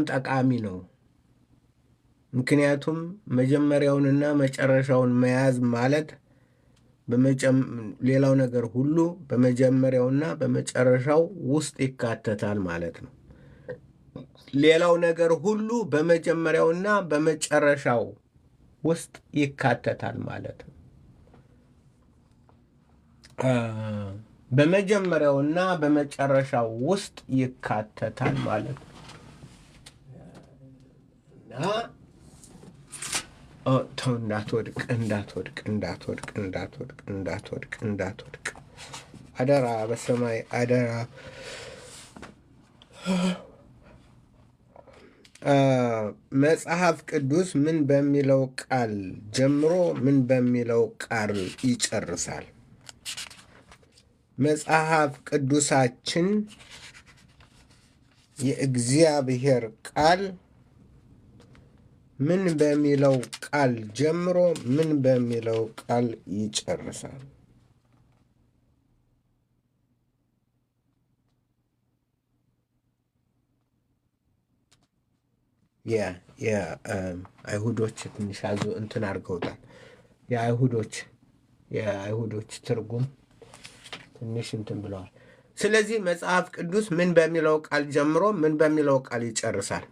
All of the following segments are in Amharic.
ጠቃሚ ነው። ምክንያቱም መጀመሪያውንና መጨረሻውን መያዝ ማለት ሌላው ነገር ሁሉ በመጀመሪያውና በመጨረሻው ውስጥ ይካተታል ማለት ነው። ሌላው ነገር ሁሉ በመጀመሪያውና በመጨረሻው ውስጥ ይካተታል ማለት ነው። በመጀመሪያውና በመጨረሻው ውስጥ ይካተታል ማለት ነው። እና ተው እንዳትወድቅ አደራ፣ በሰማይ አደራ። መጽሐፍ ቅዱስ ምን በሚለው ቃል ጀምሮ ምን በሚለው ቃል ይጨርሳል? መጽሐፍ ቅዱሳችን የእግዚአብሔር ቃል ምን በሚለው ቃል ጀምሮ ምን በሚለው ቃል ይጨርሳል? የአይሁዶች ትንሽ እንትን አድርገውታል። የአይሁዶች ትርጉም ትንሽ እንትን ብለዋል። ስለዚህ መጽሐፍ ቅዱስ ምን በሚለው ቃል ጀምሮ ምን በሚለው ቃል ይጨርሳል?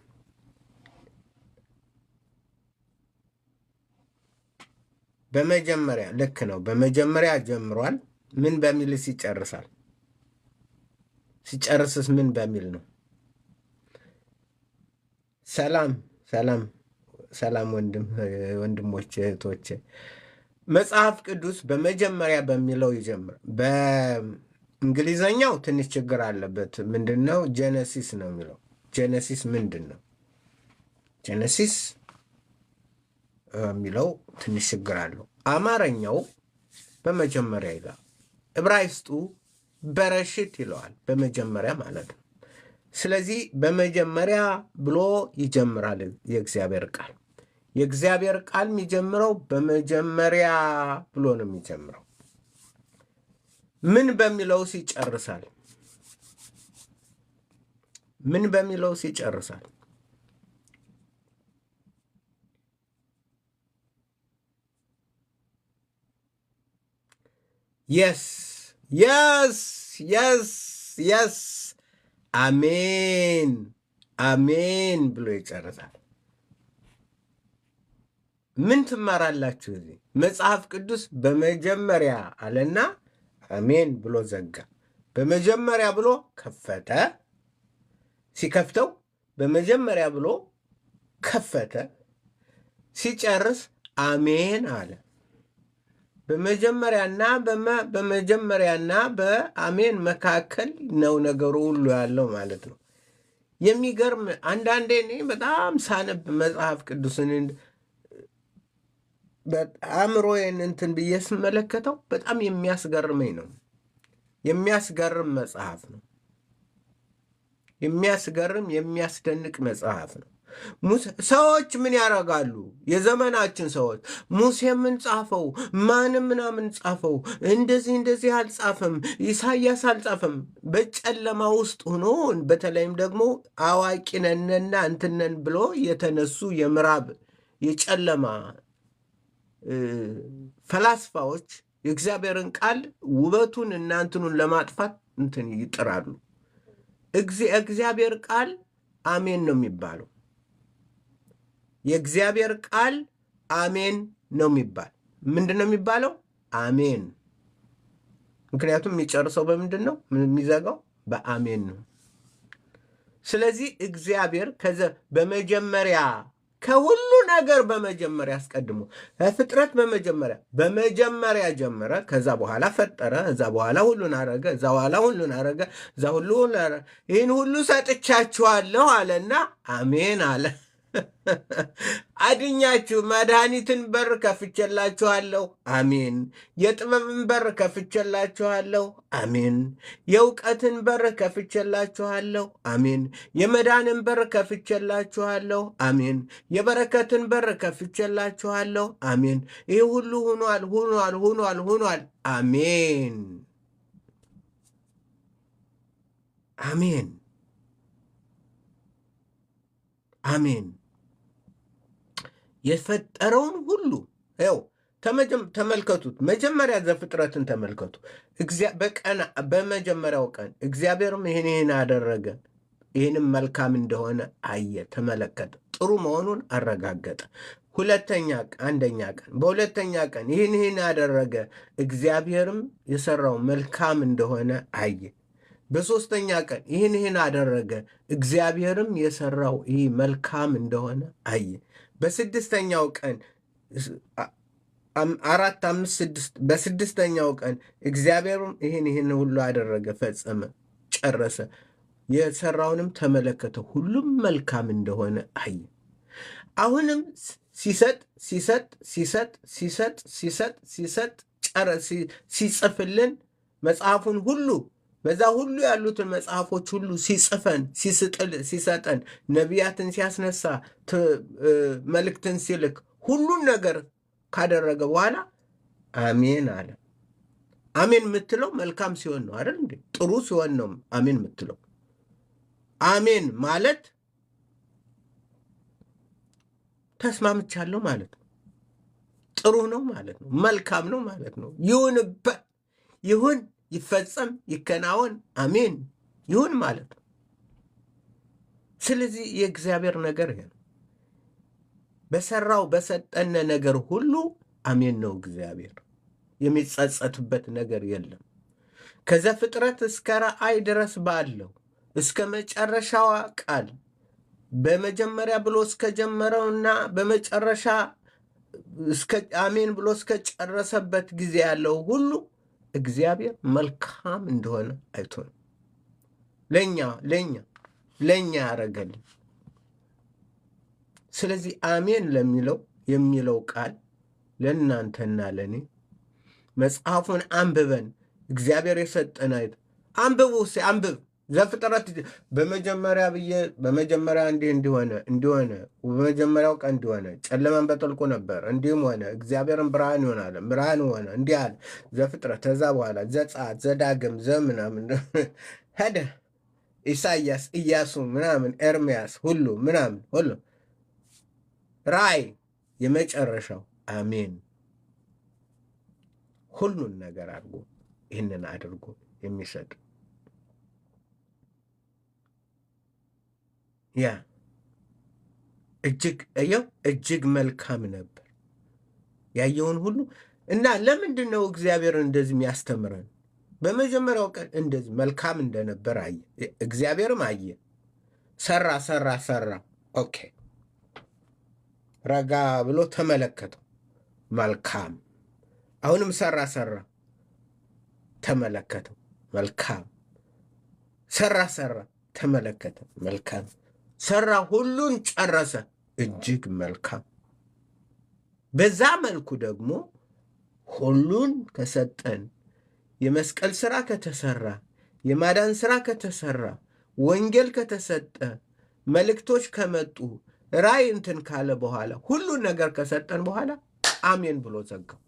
በመጀመሪያ ልክ ነው። በመጀመሪያ ጀምሯል። ምን በሚልስ ይጨርሳል? ሲጨርስስ ምን በሚል ነው? ሰላም ወንድሞች እህቶች፣ መጽሐፍ ቅዱስ በመጀመሪያ በሚለው ይጀምር። በእንግሊዘኛው ትንሽ ችግር አለበት። ምንድን ነው? ጄኔሲስ ነው የሚለው። ጄኔሲስ ምንድን ነው? ጄኔሲስ የሚለው ትንሽ ችግር አለው። አማርኛው በመጀመሪያ ይላል። ዕብራይስጡ በረሽት ይለዋል፣ በመጀመሪያ ማለት ነው። ስለዚህ በመጀመሪያ ብሎ ይጀምራል የእግዚአብሔር ቃል። የእግዚአብሔር ቃል የሚጀምረው በመጀመሪያ ብሎ ነው የሚጀምረው። ምን በሚለውስ ይጨርሳል? ምን በሚለውስ ይጨርሳል? የስ አሜን ብሎ ይጨርሳል። ምን ትማራላችሁ እዚህ? መጽሐፍ ቅዱስ በመጀመሪያ አለና አሜን ብሎ ዘጋ። በመጀመሪያ ብሎ ከፈተ። ሲከፍተው በመጀመሪያ ብሎ ከፈተ። ሲጨርስ አሜን አለ። በመጀመሪያና በአሜን መካከል ነው ነገሩ ሁሉ ያለው ማለት ነው። የሚገርም አንዳንዴ እኔ በጣም ሳነብ መጽሐፍ ቅዱስን አእምሮዬን እንትን ብዬ ስመለከተው በጣም የሚያስገርመኝ ነው። የሚያስገርም መጽሐፍ ነው። የሚያስደንቅ መጽሐፍ ነው። ሰዎች ምን ያደርጋሉ? የዘመናችን ሰዎች ሙሴ ምን ጻፈው? ማንም ምናምን ጻፈው? እንደዚህ አልጻፈም፣ ኢሳያስ አልጻፈም። በጨለማ ውስጥ ሆኖ በተለይም ደግሞ አዋቂ ነንና እንትነን ብሎ የተነሱ የምዕራብ የጨለማ ፈላስፋዎች የእግዚአብሔርን ቃል ውበቱን እናንትኑን ለማጥፋት እንትን ይጥራሉ። እግዚአብሔር ቃል አሜን ነው የሚባለው። የእግዚአብሔር ቃል አሜን ነው የሚባል። ምንድን ነው የሚባለው? አሜን። ምክንያቱም የሚጨርሰው በምንድን ነው? የሚዘጋው በአሜን ነው። ስለዚህ እግዚአብሔር በመጀመሪያ ከሁሉ ነገር በመጀመሪያ አስቀድሞ ፍጥረት በመጀመሪያ ጀመረ። ከዛ በኋላ ፈጠረ። እዛ በኋላ ሁሉን አረገ። እዛ በኋላ ሁሉን አረገ። እዛ ይህን ሁሉ ሰጥቻችኋለሁ አለና አሜን አለ። አድኛችሁ መድኃኒትን በር ከፍቼላችኋለሁ፣ አሜን። የጥበብን በር ከፍቼላችኋለሁ፣ አሜን። የእውቀትን በር ከፍቼላችኋለሁ፣ አሜን። የመዳንን በር ከፍቼላችኋለሁ፣ አሜን። የበረከትን በር ከፍቼላችኋለሁ፣ አሜን። ይህ ሁሉ ሆኗል። አሜን። አሜን። የፈጠረውን ሁሉ ው ተመልከቱት። መጀመሪያ ዘፍጥረትን ተመልከቱ። በመጀመሪያው ቀን እግዚአብሔርም ይህን አደረገ፣ ይህንም መልካም እንደሆነ አየ፣ ተመለከተ፣ ጥሩ መሆኑን አረጋገጠ። አንደኛ ቀን በሁለተኛ ቀን ይህን አደረገ፣ እግዚአብሔርም የሰራው መልካም እንደሆነ አየ። በሶስተኛ ቀን ይህን አደረገ፣ እግዚአብሔርም የሰራው ይህ መልካም እንደሆነ አየ። በስድስተኛው ቀን 4፣ 5፣ 6 በስድስተኛው ቀን እግዚአብሔርም ይህን ሁሉ አደረገ፣ ፈጸመ፣ ጨረሰ። የሰራውንም ተመለከተ፣ ሁሉም መልካም እንደሆነ አየ። አሁንም ሲጽፍልን መጽሐፉን ሁሉ በዛ ሁሉ ያሉትን መጽሐፎች ሁሉ ሲሰጠን ነቢያትን ሲያስነሳ መልእክትን ሲልክ ሁሉን ነገር ካደረገ በኋላ አሜን አለ። አሜን የምትለው መልካም ሲሆን ነው አይደል እንዴ? ጥሩ ሲሆን ነው አሜን የምትለው። አሜን ማለት ተስማምቻለሁ ማለት ነው። ጥሩ ነው ማለት ነው። መልካም ነው ማለት ነው። ይሁንበት፣ ይሁን፣ ይፈጸም፣ ይከናወን፣ አሜን ይሁን ማለት ነው። ስለዚህ የእግዚአብሔር ነገር ይሄ ነው። በሰጠነ ነገር ሁሉ አሜን ነው። እግዚአብሔር የሚጸጸትበት ነገር የለም። ከዘፍጥረት እስከ ራእይ ድረስ ባለው እስከ መጨረሻዋ ቃል በመጀመሪያ ብሎ እስከጀመረውና በመጨረሻ አሜን ብሎ እስከጨረሰበት ጊዜ ያለው ሁሉ እግዚአብሔር መልካም እንደሆነ አይቶ ነው ለእኛ ያደረገልን። ስለዚህ አሜን የሚለው ቃል ለእናንተና ለእኔ መጽሐፉን አንብበን እግዚአብሔር የሰጠን አንብቡ። አንብብ ዘፍጥረት በመጀመሪያ እንዲሆነ በመጀመሪያው ቀን እንዲሆነ ጨለማን በጥልቁ ነበር፣ እንዲህም ሆነ፣ እግዚአብሔርን ብርሃን ይሆናል፣ ብርሃን ሆነ፣ እንዲህ አለ። ዘፍጥረት ከዛ በኋላ ዘጸአት፣ ዘዳግም፣ ዘምናምን ሄደ፣ ኢሳይያስ፣ ኢያሱ ምናምን፣ ኤርምያስ ሁሉ ራእይ የመጨረሻው አሜን። ሁሉን ነገር አድርጎ ይህንን አድርጎ የሚሰጥ ያ እጅግ መልካም ነበር ያየውን ሁሉ እና ለምንድን ነው እግዚአብሔር እንደዚህ የሚያስተምረን? በመጀመሪያው ቀን እንደዚህ መልካም እንደነበር አየ። እግዚአብሔርም አየ፣ ሰራ። ኦኬ፣ ረጋ ብሎ ተመለከተው፣ መልካም። አሁንም ሰራ፣ ተመለከተው፣ መልካም። ሰራ፣ ተመለከተ፣ መልካም። ሰራ፣ ሁሉን ጨረሰ፣ እጅግ መልካም። በዛ መልኩ ደግሞ ሁሉን ከሰጠን፣ የመስቀል ሥራ ከተሰራ፣ የማዳን ሥራ ከተሰራ፣ ወንጌል ከተሰጠ፣ መልእክቶች ከመጡ፣ ራእይ እንትን ካለ በኋላ ሁሉን ነገር ከሰጠን በኋላ አሜን ብሎ ዘጋው።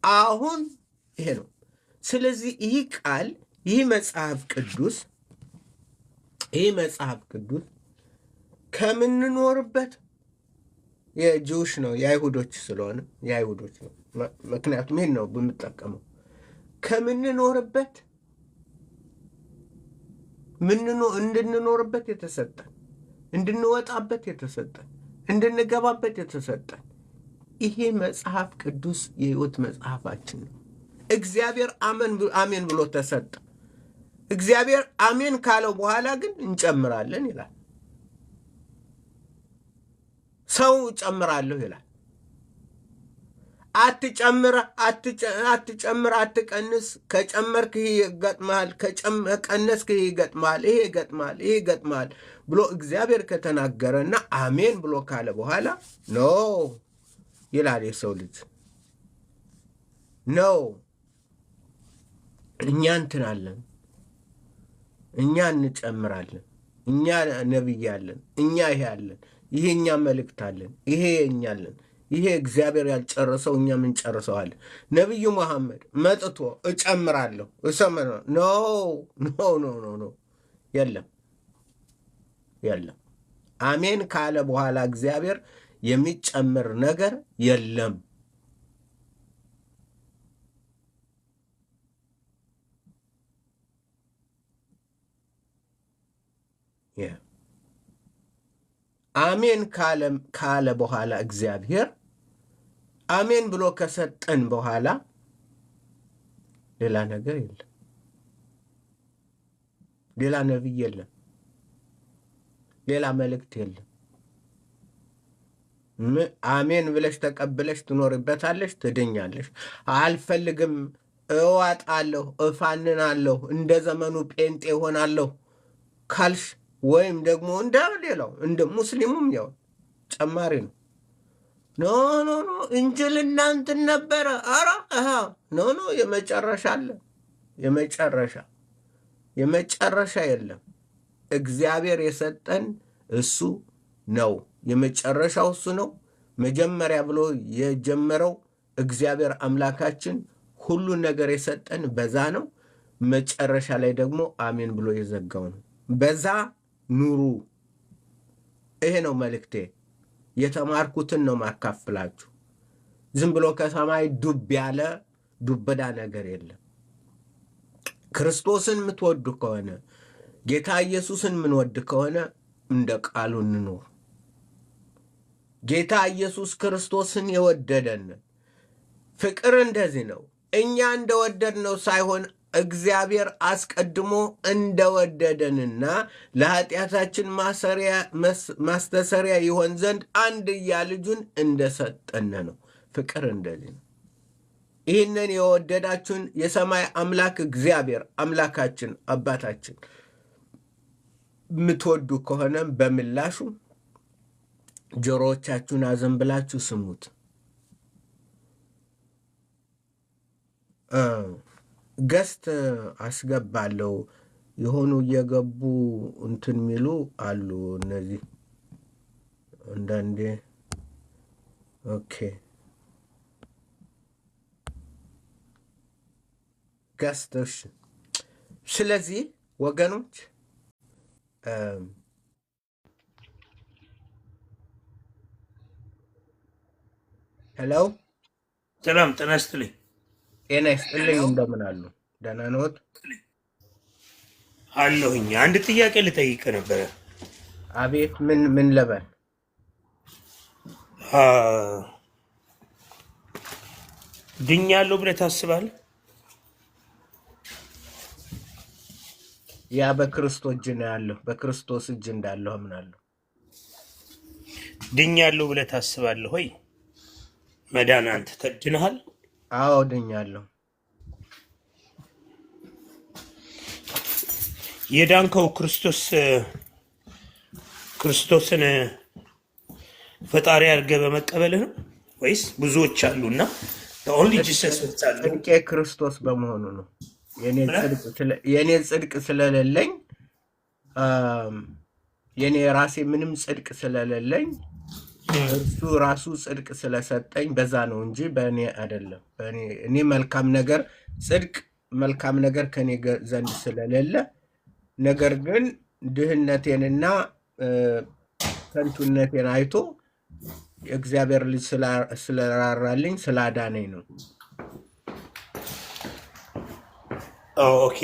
አሁን ይሄ ነው። ስለዚህ ይህ ቃል ይህ መጽሐፍ ቅዱስ ከምንኖርበት የጅውሽ ነው የአይሁዶች ስለሆነ የአይሁዶች ነው። ምክንያቱም ይህን ነው ብምጠቀመው ከምንኖርበት እንድንኖርበት የተሰጠን፣ እንድንወጣበት የተሰጠን፣ እንድንገባበት የተሰጠን ይሄ መጽሐፍ ቅዱስ የሕይወት መጽሐፋችን ነው። እግዚአብሔር አሜን ብሎ ተሰጠ። እግዚአብሔር አሜን ካለው በኋላ ግን እንጨምራለን ይላል። ሰው እጨምራለሁ ይላል። አትጨምር፣ አትቀንስ። ከጨመርክ ይሄ ይገጥማል፣ ከቀነስክ ይሄ ይገጥማል፣ ይሄ ይገጥማል ብሎ እግዚአብሔር ከተናገረና አሜን ብሎ ካለ በኋላ ኖ ይላል የሰው ልጅ። ኖ እኛ እንትን አለን፣ እኛ እንጨምራለን፣ እኛ ነቢይ አለን፣ እኛ ይሄ አለን፣ ይሄ እኛ መልእክት አለን፣ ይሄ እኛ አለን፣ ይሄ እግዚአብሔር ያልጨረሰው እኛ ምን ጨርሰዋለን። ነቢዩ መሐመድ መጥቶ እጨምራለሁ ኖ የለም። አሜን ካለ በኋላ እግዚአብሔር የሚጨምር ነገር የለም። አሜን ካለ በኋላ እግዚአብሔር አሜን ብሎ ከሰጠን በኋላ ሌላ ነገር የለም። ሌላ ነቢይ የለም። ሌላ መልእክት የለም። አሜን ብለሽ ተቀብለሽ ትኖርበታለሽ፣ ትድኛለሽ። አልፈልግም፣ እዋጣለሁ፣ እፋንናለሁ፣ እንደ ዘመኑ ጴንጤ ሆናለሁ ካልሽ ወይም ደግሞ እንደ ሌላው እንደ ሙስሊሙም ያው ጨማሪ ነው። ኖ ኖ ኖ እንጅል እናንትን ነበረ። አራ ኖ ኖ የመጨረሻ አለ። የመጨረሻ የለም። እግዚአብሔር የሰጠን እሱ ነው። የመጨረሻው እሱ ነው። መጀመሪያ ብሎ የጀመረው እግዚአብሔር አምላካችን ሁሉን ነገር የሰጠን በዛ ነው። መጨረሻ ላይ ደግሞ አሜን ብሎ የዘጋው ነው። በዛ ኑሩ። ይሄ ነው መልእክቴ። የተማርኩትን ነው ማካፍላችሁ። ዝም ብሎ ከሰማይ ዱብ ያለ ዱብዳ ነገር የለም። ክርስቶስን የምትወዱ ከሆነ ጌታ ኢየሱስን የምንወድ ከሆነ እንደ ቃሉ እንኖር። ጌታ ኢየሱስ ክርስቶስን የወደደን ፍቅር እንደዚህ ነው። እኛ እንደወደድነው ሳይሆን እግዚአብሔር አስቀድሞ እንደወደደንና ለኃጢአታችን ማስተሰሪያ ይሆን ዘንድ አንድያ ልጁን እንደሰጠን ነው። ፍቅር እንደዚህ ነው። ይህንን የወደዳችሁን የሰማይ አምላክ እግዚአብሔር አምላካችን አባታችን የምትወዱ ከሆነ በምላሹ ጆሮዎቻችሁን አዘንብላችሁ ስሙት። ገስት አስገባለሁ። የሆኑ እየገቡ እንትን ሚሉ አሉ። እነዚህ አንዳንዴ ኦኬ ገስቶች። ስለዚህ ወገኖች ሄሎ፣ ሰላም ጤና ይስጥልኝ። ጤና ይስጥልኝ። እንደምን አሉ? ደህና ነዎት? አለሁኝ። አንድ ጥያቄ ልጠይቅ ነበረ። አቤት። ምን ለበል? ድኛለሁ ብለህ ታስባለህ? ያ በክርስቶስ እጅ ነው ያለው። በክርስቶስ እጅ እንዳለሁ አምናለሁ። ድኛለሁ ብለህ ታስባለህ ወይ? መዳን አንተ ተድነሃል? አዎ ድኛለሁ። የዳንከው ክርስቶስን ፈጣሪ አድርገህ በመቀበልህ ነው ወይስ ብዙዎች አሉና ኦንሊ ጂሰስ ወጣሉ? ጽድቄ ክርስቶስ በመሆኑ ነው። የኔ ጽድቅ ስለሌለኝ የኔ ራሴ ምንም ጽድቅ ስለሌለኝ እሱ ራሱ ጽድቅ ስለሰጠኝ በዛ ነው እንጂ በእኔ አይደለም። እኔ መልካም ነገር ከኔ ዘንድ ስለሌለ፣ ነገር ግን ድህነቴንና ከንቱነቴን አይቶ የእግዚአብሔር ልጅ ስለራራልኝ ስላዳነኝ ነው። ኦኬ።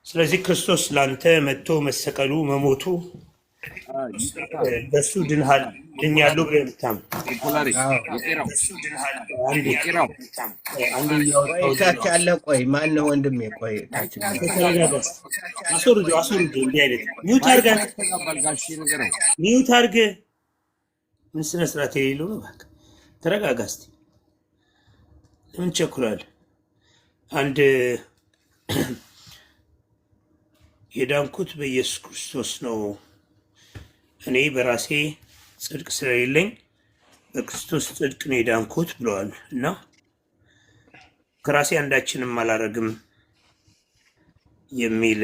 ስለዚህ ክርስቶስ ላንተ መጥቶ መሰቀሉ መሞቱ በሱ ድንሃል ድኛለሁ ብለህ የምታምን ታች አለ። ቆይ ማነው ወንድሜ? ቆይ ታች አስወርዱ። እንዲህ አይነት ሚዩት አድርገህ ምን ስነ ስርዓት የሌለው ነው። እባክህ ተረጋጋ እስኪ። ለምን ቸኩላለህ? አንድ የዳንኩት በኢየሱስ ክርስቶስ ነው፣ እኔ በራሴ ጽድቅ ስለሌለኝ በክርስቶስ ጽድቅ ነው የዳንኩት ብለዋል። እና ከራሴ አንዳችንም አላረግም የሚል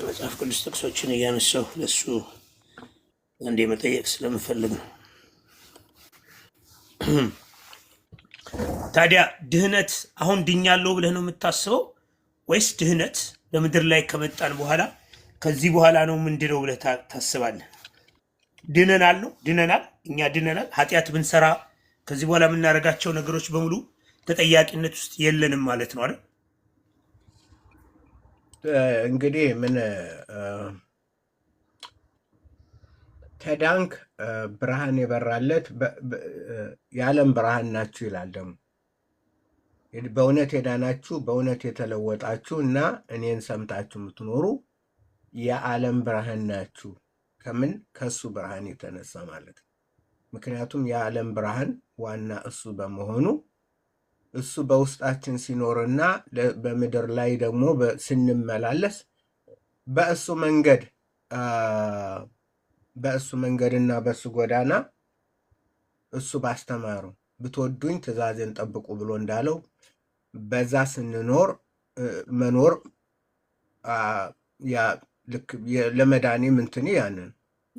መጽሐፍ ቅዱስ ጥቅሶችን እያነሳሁ ለሱ አንዴ መጠየቅ ስለምፈልግ ነው። ታዲያ ድህነት አሁን ድኛለሁ ብለህ ነው የምታስበው ወይስ ድህነት በምድር ላይ ከመጣን በኋላ ከዚህ በኋላ ነው ምንድነው ብለህ ታስባለህ? ድነናል ነው? ድነናል፣ እኛ ድነናል። ኃጢአት ብንሰራ ከዚህ በኋላ የምናደርጋቸው ነገሮች በሙሉ ተጠያቂነት ውስጥ የለንም ማለት ነው አይደል? እንግዲህ ምን ከዳንክ ብርሃን የበራለት የዓለም ብርሃን ናችሁ ይላል። ደግሞ በእውነት የዳናችሁ በእውነት የተለወጣችሁ እና እኔን ሰምታችሁ የምትኖሩ የዓለም ብርሃን ናችሁ። ከምን ከእሱ ብርሃን የተነሳ ማለት ነው። ምክንያቱም የዓለም ብርሃን ዋና እሱ በመሆኑ እሱ በውስጣችን ሲኖርና በምድር ላይ ደግሞ ስንመላለስ በእሱ መንገድና በእሱ ጎዳና እሱ ባስተማሩ ብትወዱኝ ትእዛዜን ጠብቁ ብሎ እንዳለው በዛ ስንኖር መኖር ለመዳኔ ምንትን ያንን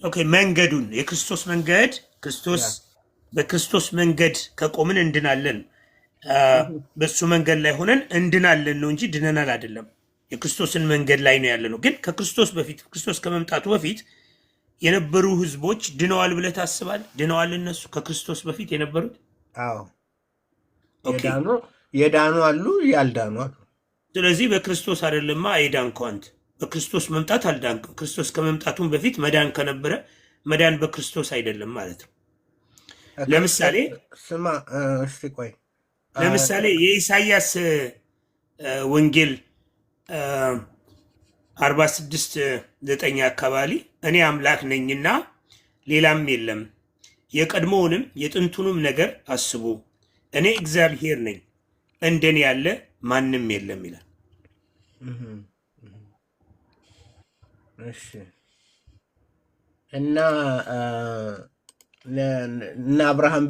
ኦኬ መንገዱን የክርስቶስ መንገድ በክርስቶስ መንገድ ከቆምን እንድናለን። በሱ መንገድ ላይ ሆነን እንድናለን ነው እንጂ ድነናል አይደለም። የክርስቶስን መንገድ ላይ ነው ያለ ነው። ግን ከክርስቶስ በፊት ክርስቶስ ከመምጣቱ በፊት የነበሩ ህዝቦች ድነዋል ብለህ ታስባለህ? ድነዋል እነሱ ከክርስቶስ በፊት የነበሩት? አዎ የዳኑ አሉ፣ ያልዳኑ አሉ። ስለዚህ በክርስቶስ አይደለማ የዳንከው አንተ። በክርስቶስ መምጣት አልዳንክም። ክርስቶስ ከመምጣቱም በፊት መዳን ከነበረ መዳን በክርስቶስ አይደለም ማለት ነው። ለምሳሌ ስማ እስቲ ቆይ ለምሳሌ የኢሳይያስ ወንጌል 46:9 አካባቢ እኔ አምላክ ነኝና ሌላም የለም፣ የቀድሞውንም የጥንቱንም ነገር አስቡ፣ እኔ እግዚአብሔር ነኝ፣ እንደኔ ያለ ማንም የለም ይላል። እሺ እና አብርሃም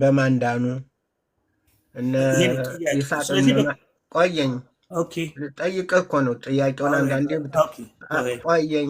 በማን ዳኑ? ቆየኝ ጠይቀህ እኮ ነው ጥያቄውን። አንዳንዴ ቆየኝ